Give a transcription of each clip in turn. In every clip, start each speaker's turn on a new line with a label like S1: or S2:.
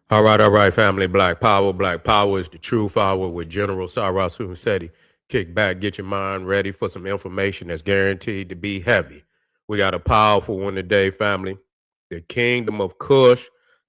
S1: All right, family. Black Power. Black Power is the truth hour with General Cyrus Seti. Kick back, get your mind ready for some information that's guaranteed to be heavy. We got a powerful one today, family. The Kingdom of Kush,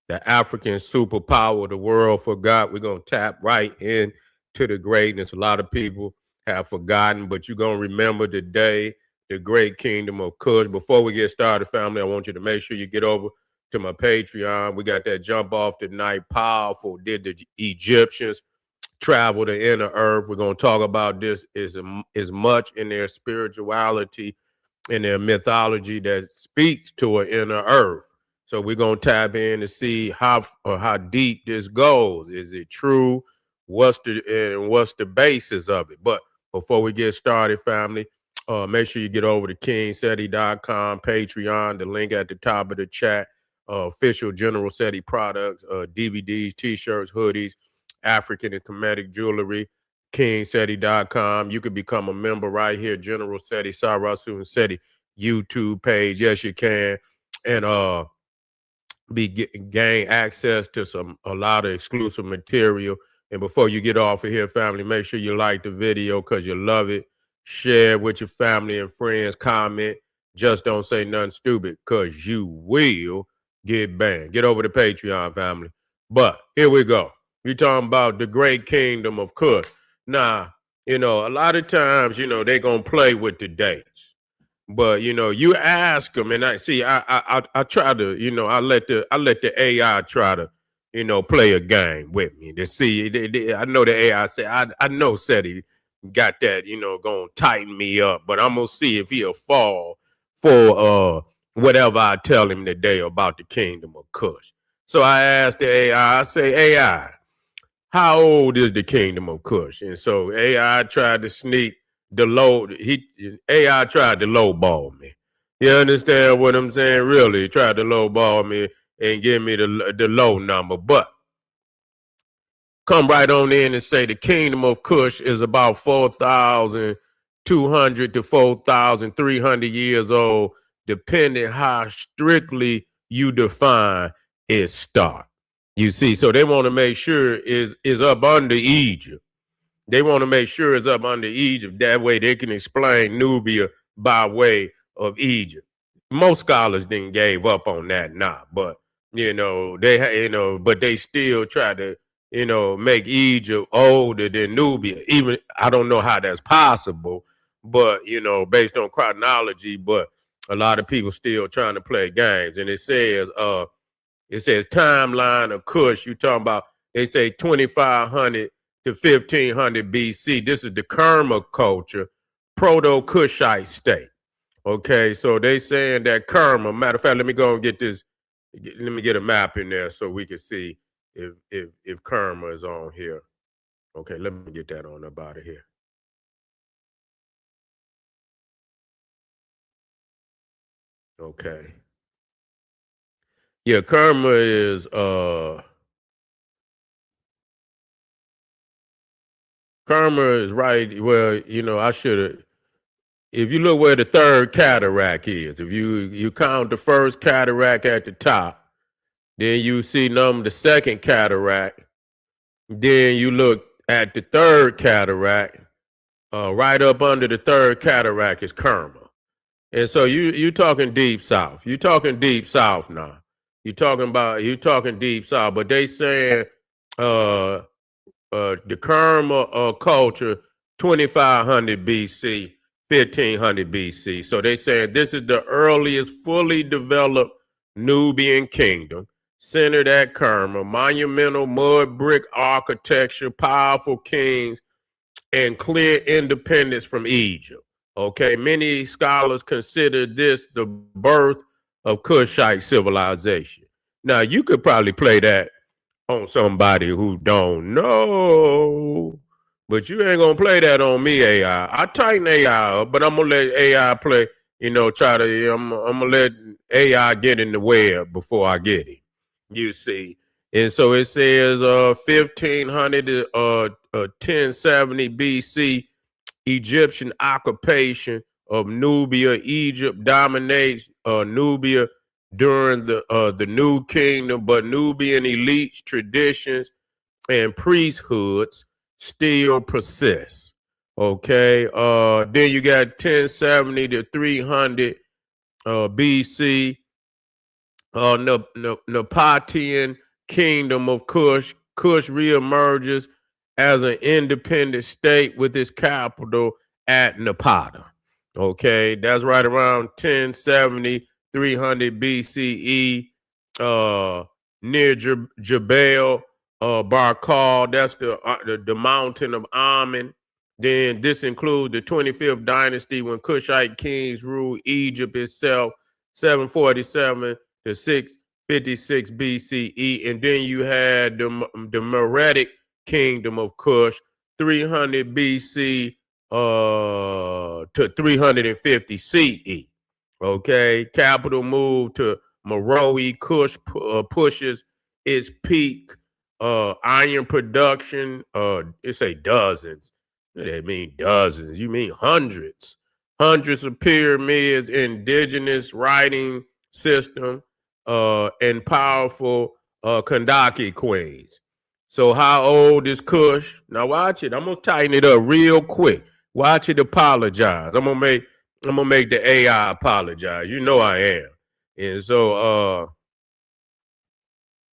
S1: the African superpower the world forgot. We're going to tap right in to the greatness. A lot of people have forgotten, but you're going to remember today the great Kingdom of Kush. Before we get started, family, I want you to make sure you get over to my Patreon. We got that jump off tonight. Powerful. Did the Egyptians travel to inner earth? We're going to talk about this as much in their spirituality, in their mythology that speaks to an inner earth. So we're going to tap in to see how deep this goes. Is it true? What's the basis of it? But before we get started, family, make sure you get over to KingSeti.com, Patreon, the link at the top of the chat. Official General Seti products, DVDs, t-shirts, hoodies, African and Kemetic jewelry, KingSeti.com. You can become a member right here, General Seti, Sarasu and Seti YouTube page. Yes, you can. And gain access to a lot of exclusive material. And before you get off of here, family, make sure you like the video because you love it. Share with your family and friends. Comment. Just don't say nothing stupid because you will get banned. Get over to Patreon, family. But here we go. We're talking about the great kingdom of Kush. Now, a lot of times, they're going to play with the dates. But you ask them, and I try to, I let the AI try to, play a game with me to see. I know the AI say, I know Seti got that, gonna tighten me up, but I'm gonna see if he'll fall for whatever I tell him today about the kingdom of Kush. So I asked the AI, I say, AI, how old is the kingdom of Kush? And so AI tried to sneak AI tried to lowball me. You understand what I'm saying? Really, he tried to lowball me and give me the low number. But come right on in and say the kingdom of Kush is about 4,200 to 4,300 years old, depending how strictly you define its start. You see, so they want to make sure is up under Egypt. They want to make sure it's up under Egypt. That way they can explain Nubia by way of Egypt. Most scholars didn't gave up on that now, but but they still try to, make Egypt older than Nubia. Even I don't know how that's possible, but based on chronology, but a lot of people still trying to play games. And it says timeline of Kush. You talking about, they say 2,500 to 1,500 BC. This is the Kerma culture, Proto-Kushite state. Okay, so they saying that Kerma, matter of fact, let me go and get this, let me get a map in there so we can see if Kerma is on here. Okay, let me get that on up out of here. Okay. Yeah, Kerma is right. Well, I should have. If you look where the third cataract is, if you count the first cataract at the top, then you see the second cataract, then you look at the third cataract, right up under the third cataract is Kerma. And so you talking deep south. You talking deep south now. You talking deep south, but they saying the Kerma culture 2,500 BC, 1,500 BC. So they saying this is the earliest fully developed Nubian kingdom, centered at Kerma, monumental mud brick architecture, powerful kings, and clear independence from Egypt. Okay, many scholars consider this the birth of Kushite civilization. Now, you could probably play that on somebody who don't know, but you ain't gonna play that on me, AI. I tighten AI up, but I'm gonna let AI play. Try to. I'm gonna let AI get in the web before I get it. You see, and so it says 1500 to 1070 BC, Egyptian occupation of Nubia. Egypt dominates Nubia during the New Kingdom, but Nubian elites, traditions, and priesthoods still persist. Okay. Then you got 1070 to 300 BC, Napatian kingdom of Kush. Kush reemerges as an independent state with its capital at Napata. Okay, that's right around 1070, 300 BCE, near Jebel Barkal. That's the mountain of Ammon. Then this includes the 25th dynasty when Kushite kings ruled Egypt itself, 747 to 656 BCE. And then you had the Meretic kingdom of Kush, 300 BC to 350 CE. Okay, capital move to Meroe. Kush pushes its peak. Iron production, it say dozens. That mean dozens. You mean hundreds. Hundreds of pyramids, indigenous writing system, and powerful Kandaki queens. So how old is Kush? Now watch it. I'm gonna tighten it up real quick. Watch it apologize. I'm gonna make the AI apologize. You know I am. And so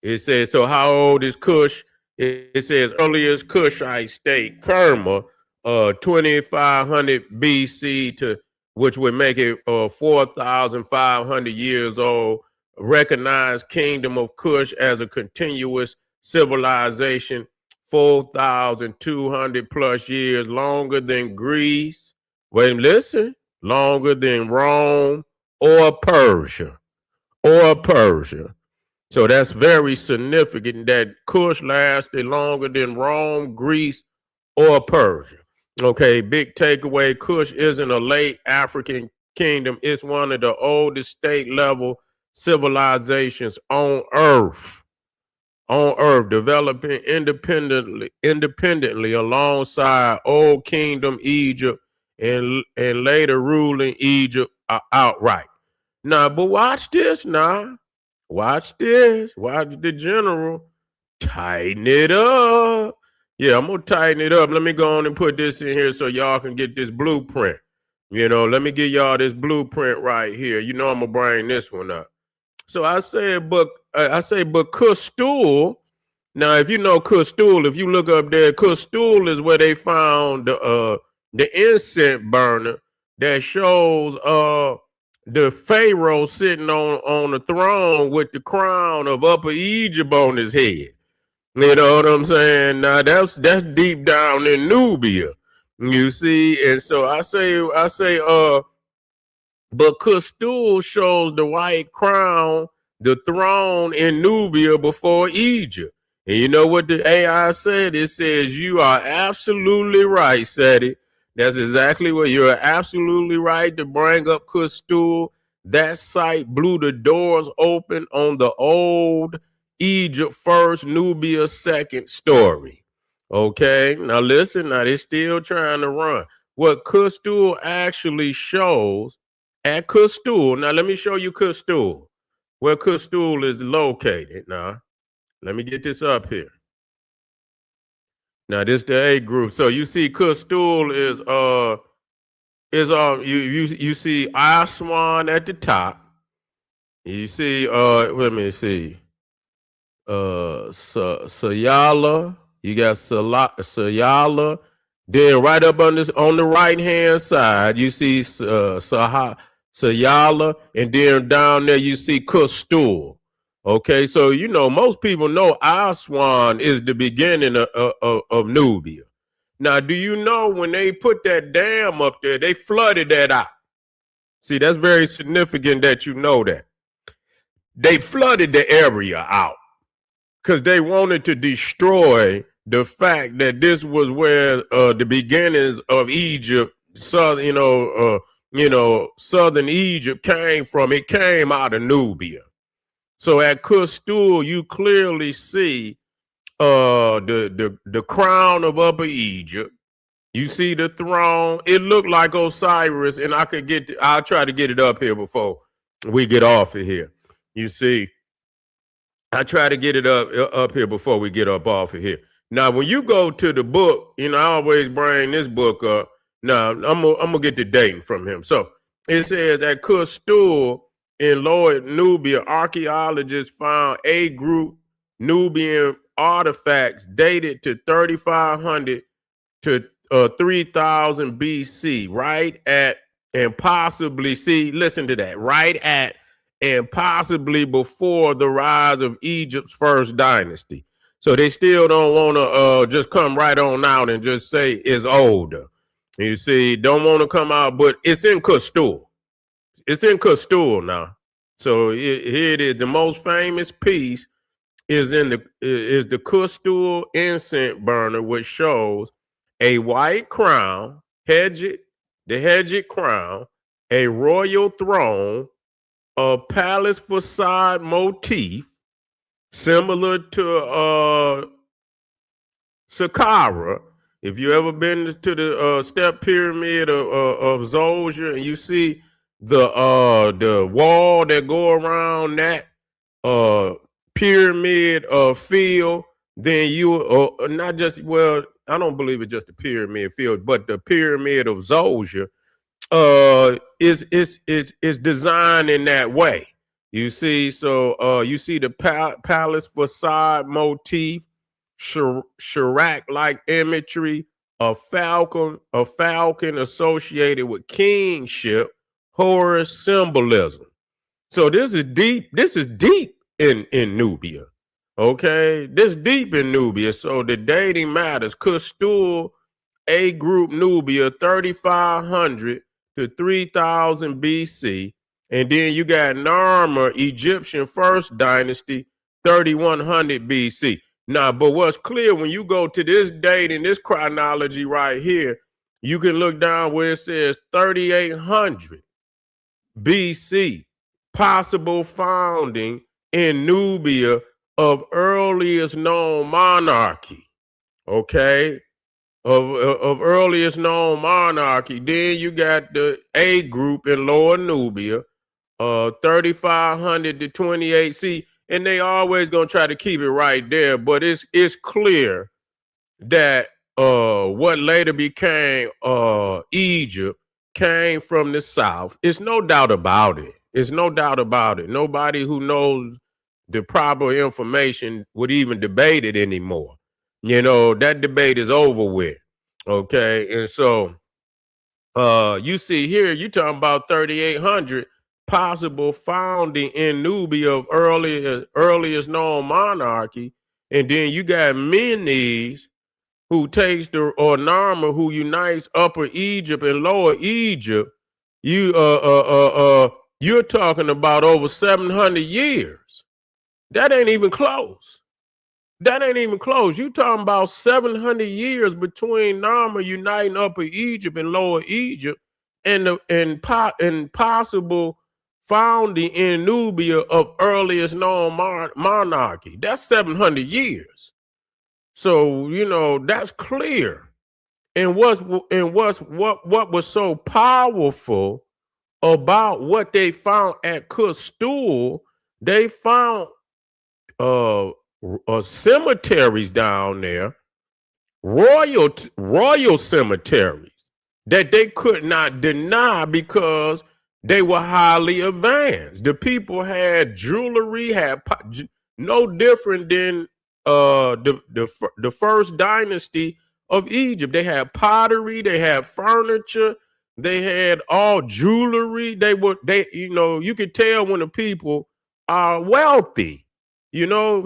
S1: it says, so how old is Kush? It says earliest Kushite state, Kerma, 2500 BC to, which would make it 4,500 years old. Recognized kingdom of Kush as a continuous civilization, 4,200 plus years, longer than Greece. Wait, listen, longer than Rome or Persia. So that's very significant that Kush lasted longer than Rome, Greece, or Persia. Okay, big takeaway, Kush isn't a late African kingdom. It's one of the oldest state level civilizations on Earth. Developing independently alongside Old Kingdom Egypt and later ruling Egypt outright. Now, but watch this now. Watch this. Watch the general tighten it up. Yeah, I'm gonna tighten it up. Let me go on and put this in here so y'all can get this blueprint. Let me give y'all this blueprint right here. I'm gonna bring this one up. So I said, but Kustul. Now, if you know Kustul, if you look up there, Kustul is where they found the incense burner that shows the Pharaoh sitting on the throne with the crown of Upper Egypt on his head. You know what I'm saying? Now that's deep down in Nubia, you see. And so I say, but Kustul shows the white crown, the throne in Nubia before Egypt. And you know what the AI said? It says, you are absolutely right, Seti. That's exactly what you're absolutely right to bring up Kustul. That site blew the doors open on the old Egypt first, Nubia second story. Okay, now listen, now they're still trying to run. What Kustul actually shows at Kustul, now let me show you Kustul, where Kustul is located. Now, let me get this up here. Now, this the A group. So you see Kustul you see Aswan at the top. You see let me see. Sayala, you got Sayala. Then right up on the right hand side, you see Sayala, and then down there you see Kustul. Okay, so most people know Aswan is the beginning of Nubia. Now, do you know when they put that dam up there, they flooded that out? See, that's very significant that you know that. They flooded the area out because they wanted to destroy the fact that this was where the beginnings of Egypt, southern Egypt came from. It came out of Nubia. So at Kustul, you clearly see the crown of Upper Egypt. You see the throne. It looked like Osiris, and I'll try to get it up here before we get off of here. You see, I try to get it up here before we get up off of here. Now, when you go to the book, I always bring this book up. Now, I'm gonna get the dating from him. So it says at Kush in Lower Nubia, archaeologists found A group Nubian artifacts dated to 3500 to 3000 BC, right at and possibly listen to that, right at and possibly before the rise of Egypt's first dynasty. So they still don't want to just come right on out and just say it's older. You see, don't want to come out, but it's in Castile. It's in Castile now. So here it is. The most famous piece is the Castile incense burner, which shows a white crown, the hedged crown, a royal throne, a palace facade motif similar to Saqqara. If you ever been to the step pyramid of Zolja and you see the wall that go around that uh pyramid field, then you not just I don't believe it's just the pyramid field, but the pyramid of Zolja is designed in that way. You see, so you see the palace facade motif, Chirac-like imagery, a falcon associated with kingship, Horus symbolism. So this is deep. This is deep in Nubia. Okay, this deep in Nubia. So the dating matters. Castile, A group Nubia, 3500 to 3000 BC, and then you got Narmer, Egyptian first dynasty, 3100 BC. Now, but what's clear when you go to this date in this chronology right here, you can look down where it says 3800 BC, possible founding in Nubia of earliest known monarchy. Okay, of earliest known monarchy. Then you got the A group in Lower Nubia, 3500 to 28. See, and they always gonna try to keep it right there, but it's clear that what later became Egypt came from the south. It's no doubt about it. It's no doubt about it. Nobody who knows the proper information would even debate it anymore. That debate is over with. Okay. And so you see here, you talking about 3800 possible founding in Nubia of earliest known monarchy. And then you got Menes, who takes or Narmer, who unites Upper Egypt and Lower Egypt. You're talking about over 700 years. That ain't even close. That ain't even close. You talking about 700 years between Narmer uniting Upper Egypt and Lower Egypt, and possible founding in Nubia of earliest known monarchy. That's 700 years. So that's clear. And what was so powerful about what they found at Castile? They found cemeteries down there, royal cemeteries that they could not deny because they were highly advanced. The people had jewelry, had no different than the first dynasty of Egypt. They had pottery, they had furniture, they had all jewelry. You could tell when the people are wealthy.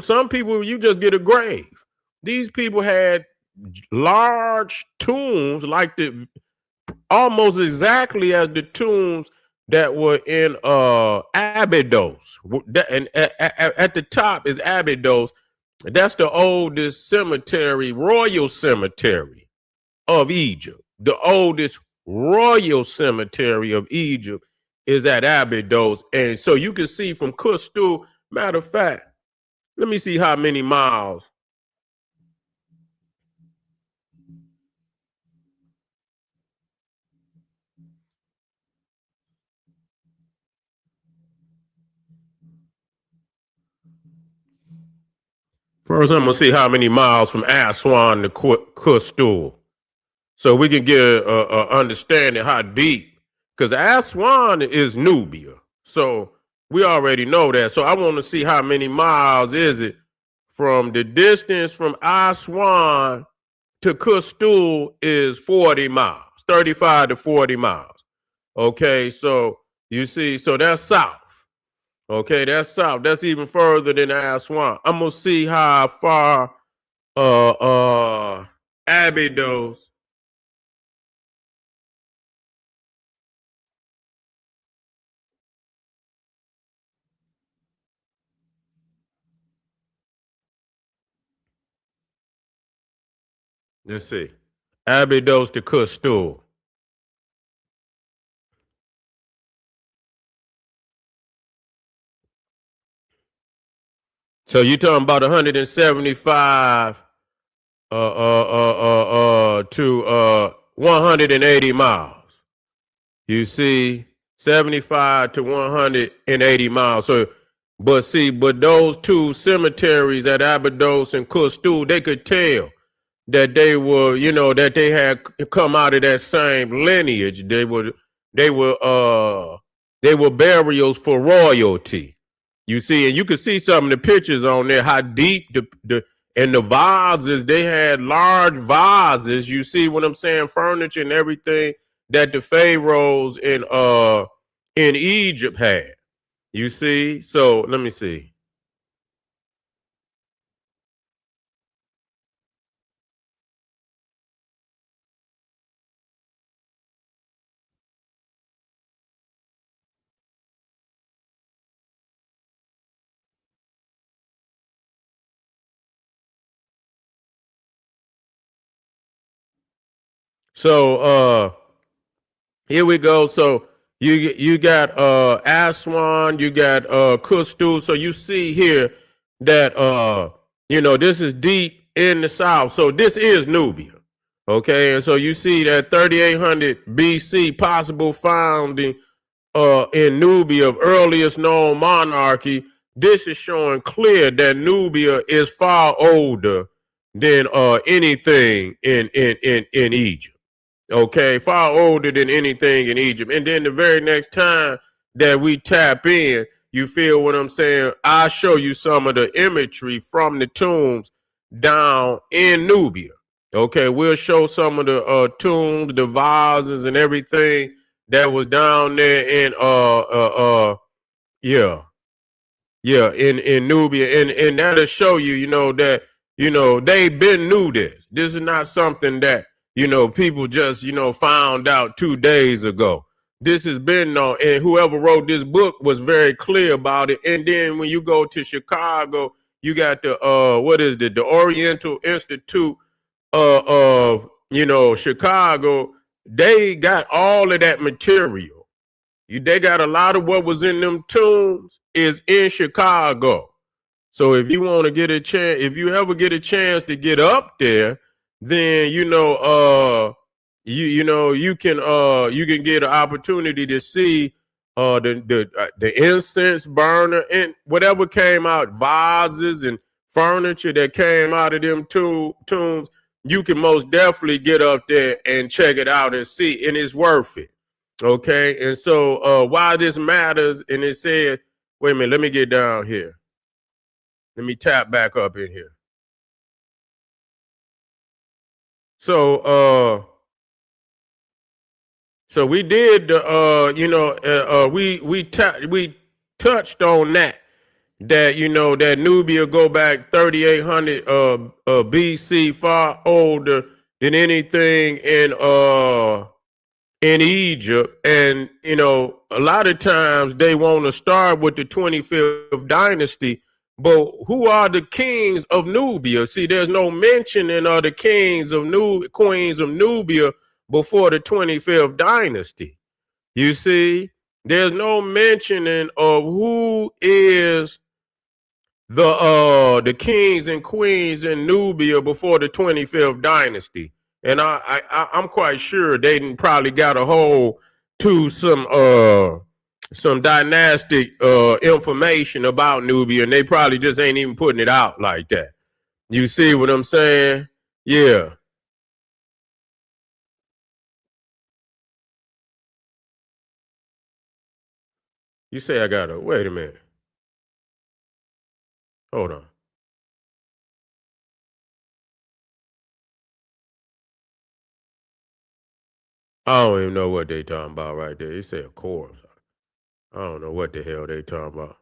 S1: Some people, you just get a grave. These people had large tombs, like almost exactly as the tombs that were in Abydos. And at the top is Abydos. That's the oldest cemetery, royal cemetery of Egypt. The oldest royal cemetery of Egypt is at Abydos. And so you can see from Castile, matter of fact, let me see how many miles. First, I'm gonna see how many miles from Aswan to Kush, so we can get a understanding how deep. Because Aswan is Nubia, so we already know that. So I want to see how many miles is it from the distance from Aswan to Kush is 40 miles, 35 to 40 miles. Okay, so you see, so that's south. Okay, that's south. That's even further than Aswan. I'm gonna see how far Abydos. Let's see. Abydos to Kush. So you talking about 175 to 180 miles. You see, 75 to 180 miles. So, but those two cemeteries at Abydos and Kush, they could tell that they were, that they had come out of that same lineage. They were, they were burials for royalty. You see, and you can see some of the pictures on there, how deep and the vases, they had large vases. You see what I'm saying? Furniture and everything that the pharaohs in Egypt had. You see? So let me see. So here we go. So you got Aswan, you got Kush. So you see here that this is deep in the south. So this is Nubia. Okay, and so you see that 3800 BC possible founding in Nubia of earliest known monarchy. This is showing clear that Nubia is far older than anything in Egypt. Okay, far older than anything in Egypt. And then the very next time that we tap in, you feel what I'm saying? I'll show you some of the imagery from the tombs down in Nubia. Okay, we'll show some of the tombs, the vases, and everything that was down there in yeah, yeah, in Nubia, and that'll show you, that they been knew this. This is not something that people just found out 2 days ago. This has been known, and whoever wrote this book was very clear about it. And then when you go to Chicago, you got the what is it? The Oriental Institute of Chicago. They got all of that material. They got a lot of what was in them tombs is in Chicago. So if you want to get a chance, if you ever get a chance to get up there, then you can get an opportunity to see the incense burner and whatever came out, vases and furniture that came out of them tombs. You can most definitely get up there and check it out and see, and it's worth it. Okay, and so why this matters, and it said, wait a minute, let me get down here. Let me tap back up in here. So so we did we touched on that that Nubia go back 3800 BC, far older than anything in Egypt. And a lot of times they want to start with the 25th dynasty, but who are the kings of Nubia? See, there's no mentioning of the queens of Nubia before the 25th dynasty. You see, there's no mentioning of who is the kings and queens in Nubia before the 25th dynasty. And I'm quite sure they probably got a hold to some dynastic information about Nubia, and they probably just ain't even putting it out like that. You see what I'm saying? Yeah. You say I gotta wait a minute. Hold on. I don't even know what they talking about right there. You say a chorus. I don't know what the hell they talking about.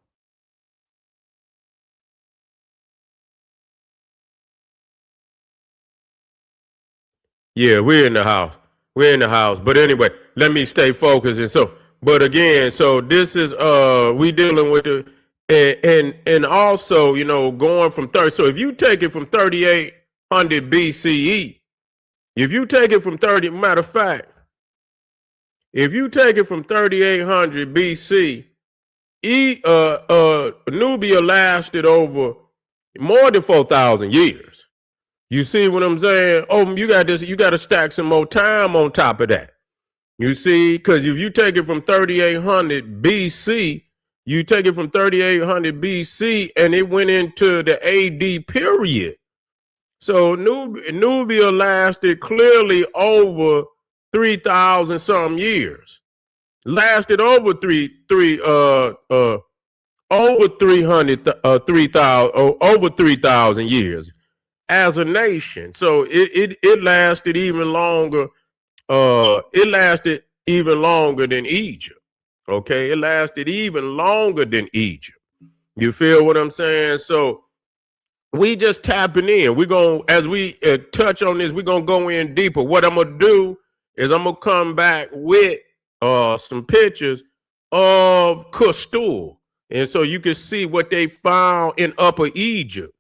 S1: Yeah, we're in the house. We're in the house. But anyway, let me stay focused. And so, but again, so this is we dealing with the and also, you know, going from 30. So if you take it from 3800 BCE, if you take it from 30, matter of fact, if you take it from 3800 BC, Nubia lasted over more than 4,000 years. You see what I'm saying? Oh, you got this. You got to stack some more time on top of that. You see, because if you take it from 3800 BC, you take it from 3800 BC, and it went into the AD period. So Nubia lasted clearly over 3,000 some years. Lasted over over 300 3,000 over 3,000 years as a nation. So it lasted even longer. It lasted even longer than Egypt. Okay, it lasted even longer than Egypt. You feel what I'm saying? So we just tapping in. We're gonna, as we touch on this, we're gonna go in deeper. What I'm gonna do is I'm gonna come back with some pictures of Kush, and so you can see what they found in Upper Egypt.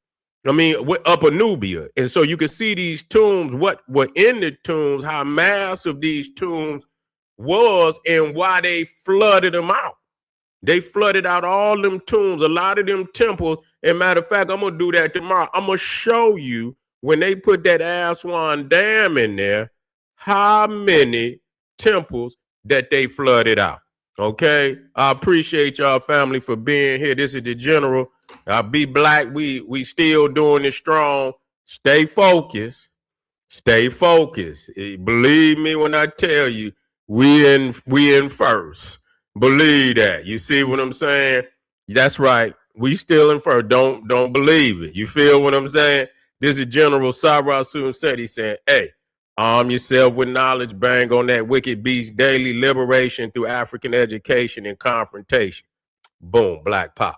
S1: I mean, Upper Nubia, and so you can see these tombs. What were in the tombs? How massive these tombs was, and why they flooded them out. They flooded out all them tombs, a lot of them temples. And matter of fact, I'm gonna do that tomorrow. I'm gonna show you when they put that Aswan Dam in there, how many temples that they flooded out. Okay, I appreciate y'all family for being here. This is the general. Be black. We still doing it strong. Stay focused. Stay focused. Believe me when I tell you, we in first. Believe that. You see what I'm saying? That's right. We still in first. Don't believe it. You feel what I'm saying? This is General Cyrus Seti saying, hey, arm yourself with knowledge, bang on that wicked beast daily, liberation through African education and confrontation. Boom, Black Power.